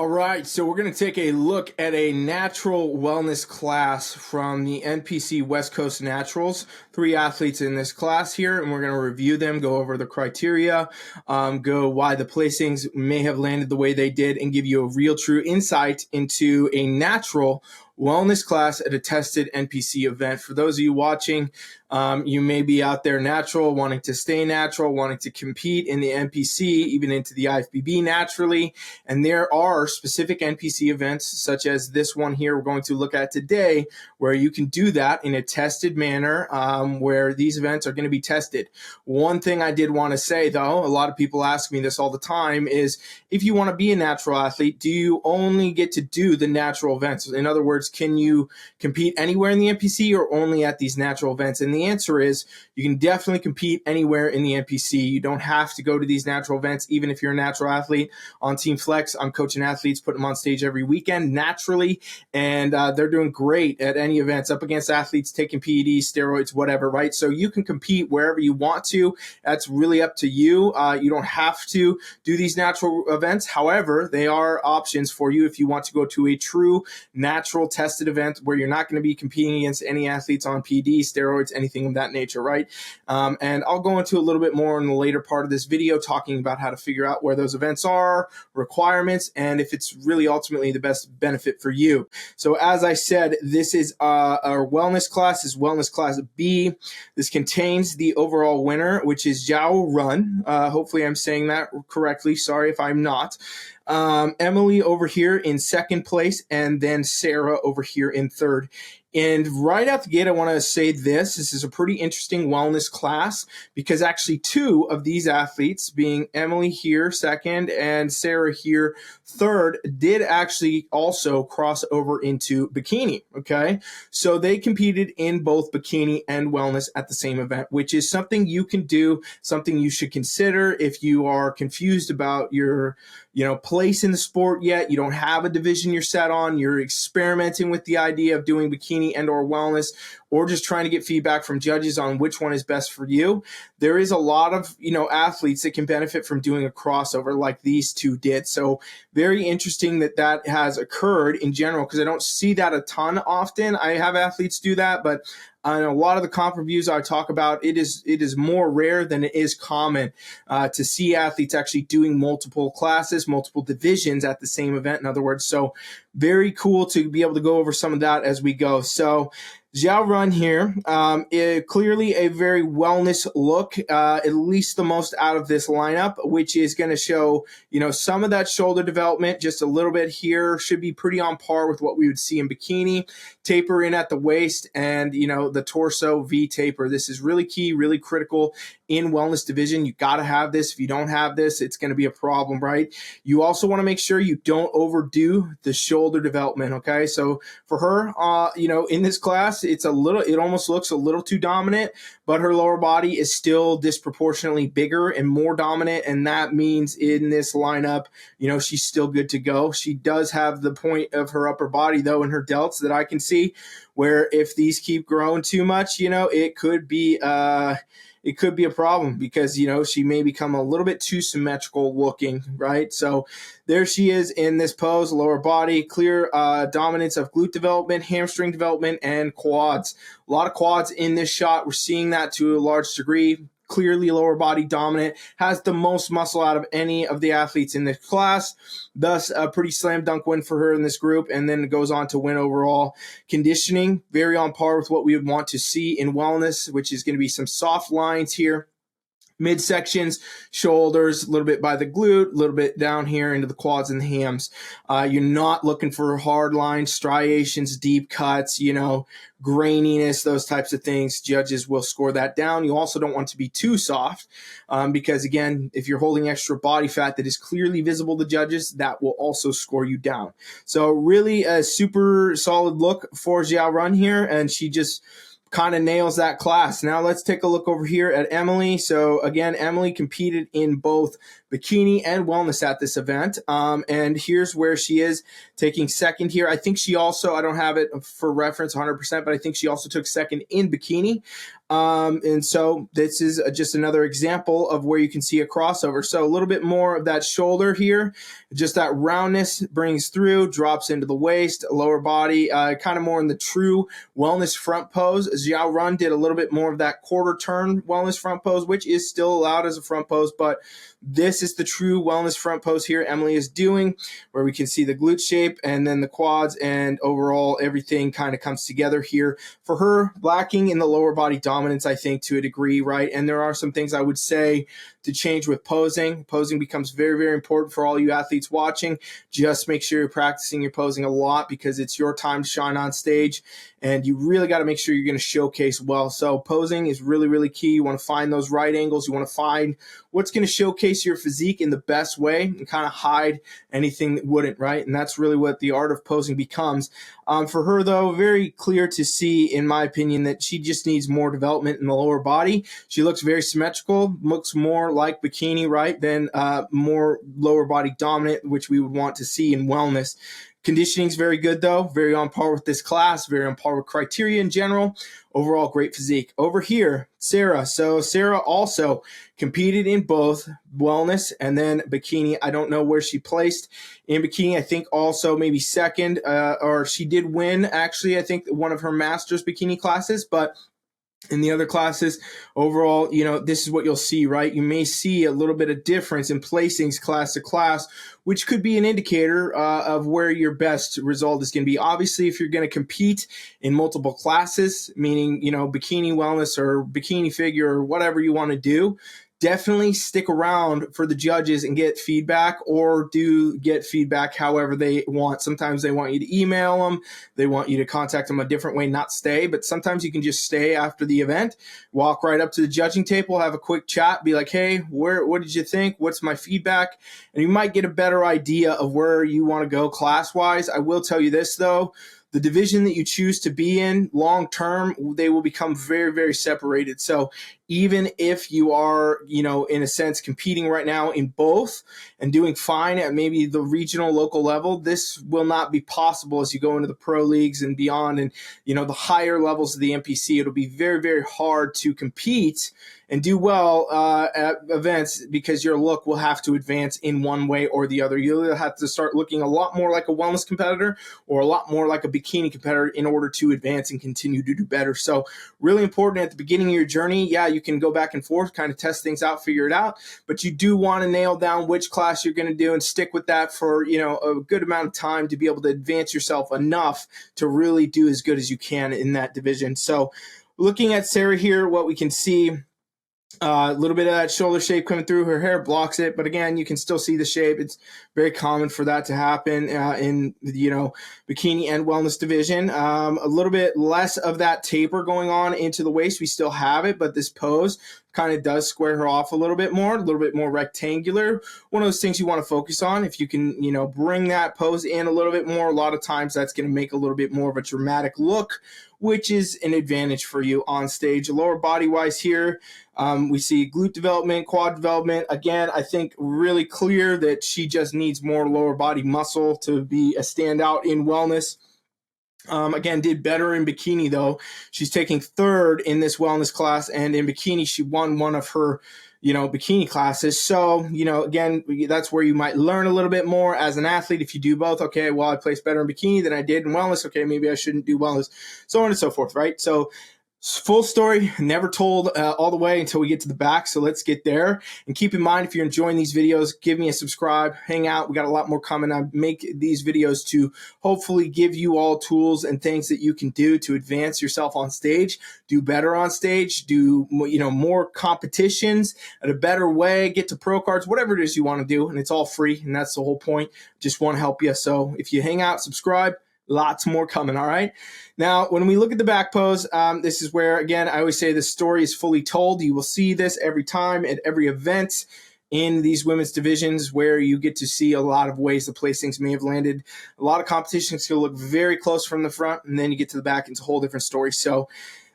All right, so we're going to take a look at a natural wellness class from the NPC West Coast Naturals. 3 athletes in this class here, and we're going to review them, go over the criteria, go why the placings may have landed the way they did, and give you a real true insight into a natural wellness class at a tested NPC event. For those of you watching, you may be out there natural, wanting to stay natural, wanting to compete in the NPC, even into the IFBB naturally. And there are specific NPC events, such as this one here we're going to look at today, where you can do that in a tested manner, where these events are going to be tested. One thing I did want to say, though, a lot of people ask me this all the time, is if you want to be a natural athlete, do you only get to do the natural events? In other words, can you compete anywhere in the NPC or only at these natural events? And the answer is you can definitely compete anywhere in the NPC. You don't have to go to these natural events, even if you're a natural athlete. On Team Flex, I'm coaching athletes, putting them on stage every weekend naturally, and they're doing great at any events, up against athletes taking PEDs, steroids, whatever, right? So you can compete wherever you want to. That's really up to you. You don't have to do these natural events. However, they are options for you if you want to go to a true natural tested event where you're not going to be competing against any athletes on PEDs, steroids, anything of that nature, right? And I'll go into a little bit more in the later part of this video, talking about how to figure out where those events are, requirements, and if it's really ultimately the best benefit for you. So as I said, this is our wellness class, is wellness class B. This contains the overall winner, which is Zhao Run. Hopefully I'm saying that correctly. Sorry if I'm not. Emily over here in second place, and then Sarah over here in third. And right out the gate, I want to say this is a pretty interesting wellness class, because actually 2 of these athletes, being Emily here second and Sarah here third, did actually also cross over into bikini, okay? So they competed in both bikini and wellness at the same event, which is something you can do, something you should consider if you are confused about your place in the sport yet. You don't have a division you're set on. You're experimenting with the idea of doing bikini and or wellness, or just trying to get feedback from judges on which one is best for you. There is a lot of, athletes that can benefit from doing a crossover like these 2 did. So very interesting that that has occurred in general, because I don't see that a ton often. I have athletes do that, but on a lot of the comp reviews I talk about, it is more rare than it is common to see athletes actually doing multiple classes, multiple divisions at the same event, in other words. So very cool to be able to go over some of that as we go. So Zhao Run here, clearly a very wellness look, at least the most out of this lineup, which is going to show, some of that shoulder development, just a little bit here, should be pretty on par with what we would see in bikini. Taper in at the waist, and, the torso V taper. This is really key, really critical in wellness division. You got to have this. If you don't have this, it's going to be a problem, right? You also want to make sure you don't overdo the shoulder development, okay? So for her, in this class, it almost looks a little too dominant, but her lower body is still disproportionately bigger and more dominant, and that means in this lineup, she's still good to go. She does have the point of her upper body, though, in her delts that I can see, where if these keep growing too much, it could be a problem, because, she may become a little bit too symmetrical looking, right? So there she is in this pose, lower body, clear dominance of glute development, hamstring development, and quads. A lot of quads in this shot. We're seeing that to a large degree. Clearly lower body dominant, has the most muscle out of any of the athletes in this class. Thus, a pretty slam dunk win for her in this group, and then goes on to win overall. Conditioning, very on par with what we would want to see in wellness, which is going to be some soft lines here. Midsections, shoulders, a little bit by the glute, a little bit down here into the quads and the hams. You're not looking for hard lines, striations, deep cuts, graininess, those types of things. Judges will score that down. You also don't want to be too soft, because, again, if you're holding extra body fat that is clearly visible to judges, that will also score you down. So really a super solid look for Zhao Run here, and she just kind of nails that class. Now let's take a look over here at Emily. So again, Emily competed in both bikini and wellness at this event. And here's where she is taking second here. I think she also, I don't have it for reference 100%, but I think she also took second in bikini. And so this is just another example of where you can see a crossover. So a little bit more of that shoulder here, just that roundness brings through, drops into the waist, lower body, kind of more in the true wellness front pose. Xiao Run did a little bit more of that quarter turn wellness front pose, which is still allowed as a front pose, but this is the true wellness front pose here Emily is doing, where we can see the glute shape and then the quads, and overall everything kind of comes together here. For her, lacking in the lower body dominance, I think, to a degree, right? And there are some things I would say to change with posing. Posing becomes very, very important for all you athletes watching. Just make sure you're practicing your posing a lot, because it's your time to shine on stage, and you really got to make sure you're going to showcase well. So posing is really, really key. You want to find those right angles. You want to find what's going to showcase your physique in the best way and kind of hide anything that wouldn't, right? And that's really what the art of posing becomes. For her, though, very clear to see, in my opinion, that she just needs more development in the lower body. She looks very symmetrical, looks more like bikini, right, than more lower body dominant, which we would want to see in wellness. Conditioning is very good, though, very on par with this class, very on par with criteria in general. Overall, great physique. Over here, Sarah. So Sarah also competed in both wellness and then bikini. I don't know where she placed in bikini. I think also maybe second, or she did win, actually, I think one of her master's bikini classes, but in the other classes, overall, you know, this is what you'll see, right? You may see a little bit of difference in placings class to class, which could be an indicator of where your best result is going to be. Obviously, if you're going to compete in multiple classes, meaning, you know, bikini wellness or bikini figure or whatever you want to do, definitely stick around for the judges and get feedback, or do get feedback however they want. Sometimes they want you to email them. They want you to contact them a different way, not stay. But sometimes you can just stay after the event, walk right up to the judging table, have a quick chat, be like, hey, what did you think? What's my feedback? And you might get a better idea of where you want to go class-wise. I will tell you this, though. The division that you choose to be in long term, they will become very, very separated. So even if you are, you know, in a sense competing right now in both and doing fine at maybe the regional local level, this will not be possible as you go into the pro leagues and beyond, and, you know, the higher levels of the NPC. It'll be very, very hard to compete and do well at events, because your look will have to advance in one way or the other. You'll have to start looking a lot more like a wellness competitor or a lot more like a bikini competitor in order to advance and continue to do better. So really important at the beginning of your journey. Yeah, you can go back and forth, kind of test things out, figure it out, but you do want to nail down which class you're going to do and stick with that for, you know, a good amount of time to be able to advance yourself enough to really do as good as you can in that division. So looking at Sarah here, what we can see, a little bit of that shoulder shape coming through. Her hair blocks it, but again, you can still see the shape. It's very common for that to happen in, you know, bikini and wellness division. A little bit less of that taper going on into the waist. We still have it, but this pose kind of does square her off a little bit more rectangular. One of those things you want to focus on. If you can, you know, bring that pose in a little bit more, a lot of times that's going to make a little bit more of a dramatic look, which is an advantage for you on stage. Lower body wise here, we see glute development, quad development. Again, I think really clear that she just needs more lower body muscle to be a standout in wellness. Again, did better in bikini, though. She's taking third in this wellness class, and in bikini, she won one of her, you know, bikini classes. So, you know, again, that's where you might learn a little bit more as an athlete. If you do both, okay, well, I placed better in bikini than I did in wellness. Okay, maybe I shouldn't do wellness, so on and so forth, right? So full story, never told all the way until we get to the back. So let's get there. And keep in mind, if you're enjoying these videos, give me a subscribe, hang out. We got a lot more coming. I make these videos to hopefully give you all tools and things that you can do to advance yourself on stage, do better on stage, do, you know, more competitions at a better way, get to pro cards, whatever it is you want to do. And it's all free. And that's the whole point. Just want to help you. So if you hang out, subscribe, lots more coming, all right? Now, when we look at the back pose, this is where, again, I always say the story is fully told. You will see this every time at every event in these women's divisions, where you get to see a lot of ways the placings may have landed. A lot of competitions can look very close from the front, and then you get to the back, it's a whole different story. So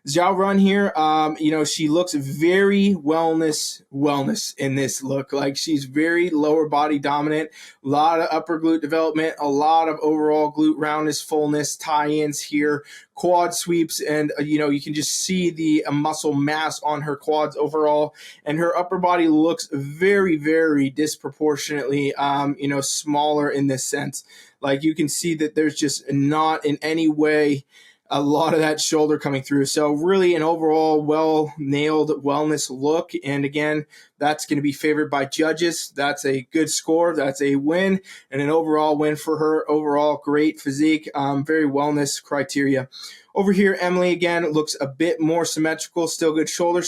Zhao Run here, you know, she looks very wellness in this look. Like, she's very lower body dominant, a lot of upper glute development, a lot of overall glute roundness, fullness, tie-ins here, quad sweeps, and you know, you can just see the muscle mass on her quads overall, and her upper body looks very disproportionately, you know, smaller in this sense. Like, you can see that there's just not in any way a lot of that shoulder coming through. So really an overall well-nailed wellness look. And again, that's going to be favored by judges. That's a good score. That's a win and an overall win for her. Overall, great physique, very wellness criteria. Over here, Emily, again, looks a bit more symmetrical, still good shoulder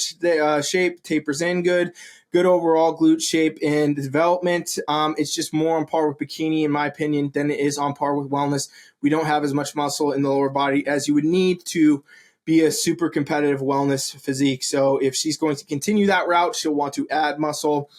shape, tapers in good overall glute shape and development. It's just more on par with bikini, in my opinion, than it is on par with wellness. We don't have as much muscle in the lower body as you would need to be a super competitive wellness physique. So if she's going to continue that route, she'll want to add muscle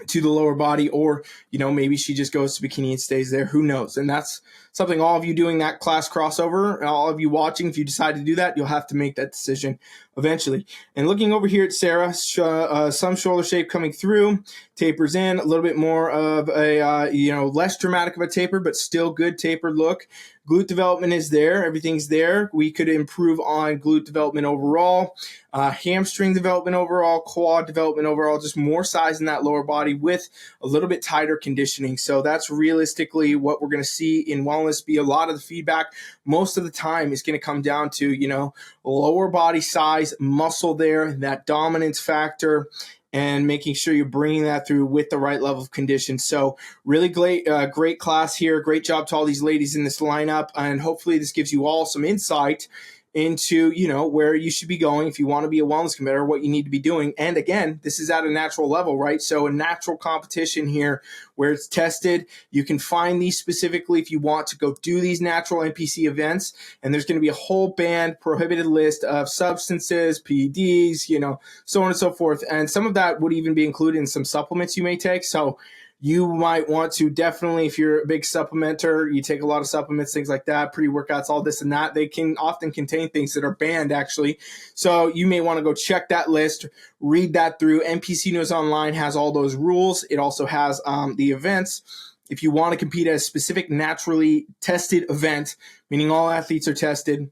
to the lower body, or, you know, maybe she just goes to bikini and stays there. Who knows? And that's something all of you doing that class crossover, all of you watching, if you decide to do that, you'll have to make that decision eventually. And looking over here at Sarah, some shoulder shape coming through, tapers in, a little bit more of a, you know, less dramatic of a taper, but still good tapered look. Glute development is there. Everything's there. We could improve on glute development overall, hamstring development overall, quad development overall, just more size in that lower body with a little bit tighter conditioning. So that's realistically what we're going to see in wellness be. A lot of the feedback most of the time is going to come down to, you know, lower body size, muscle there, that dominance factor, and making sure you're bringing that through with the right level of condition. So really great class here. Great job to all these ladies in this lineup. And hopefully this gives you all some insight into, you know, where you should be going if you want to be a wellness competitor, what you need to be doing. And again, this is at a natural level, right? So a natural competition here where it's tested. You can find these specifically if you want to go do these natural NPC events. And there's going to be a whole banned, prohibited list of substances, PEDs, you know, so on and so forth. And some of that would even be included in some supplements you may take. So you might want to definitely, if you're a big supplementer, you take a lot of supplements, things like that, pre-workouts, all this and that, they can often contain things that are banned, actually. So you may want to go check that list, read that through. NPC News Online has all those rules. It also has the events. If you want to compete at a specific naturally tested event, meaning all athletes are tested,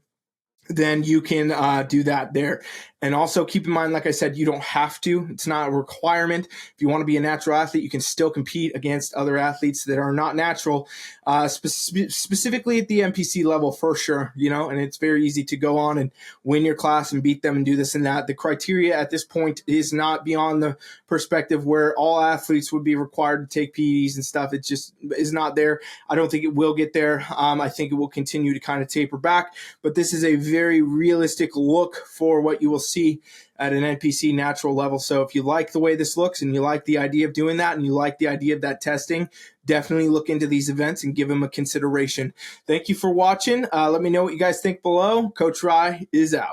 then you can do that there. And also keep in mind, like I said, you don't have to. It's not a requirement. If you want to be a natural athlete, you can still compete against other athletes that are not natural, specifically at the NPC level for sure, you know, and it's very easy to go on and win your class and beat them and do this and that. The criteria at this point is not beyond the perspective where all athletes would be required to take PEDs and stuff. It just is not there. I don't think it will get there. I think it will continue to kind of taper back, but this is a very realistic look for what you will see at an NPC natural level. So if you like the way this looks and you like the idea of doing that and you like the idea of that testing, definitely look into these events and give them a consideration. Thank you for watching. Let me know what you guys think below. Coach Rye is out.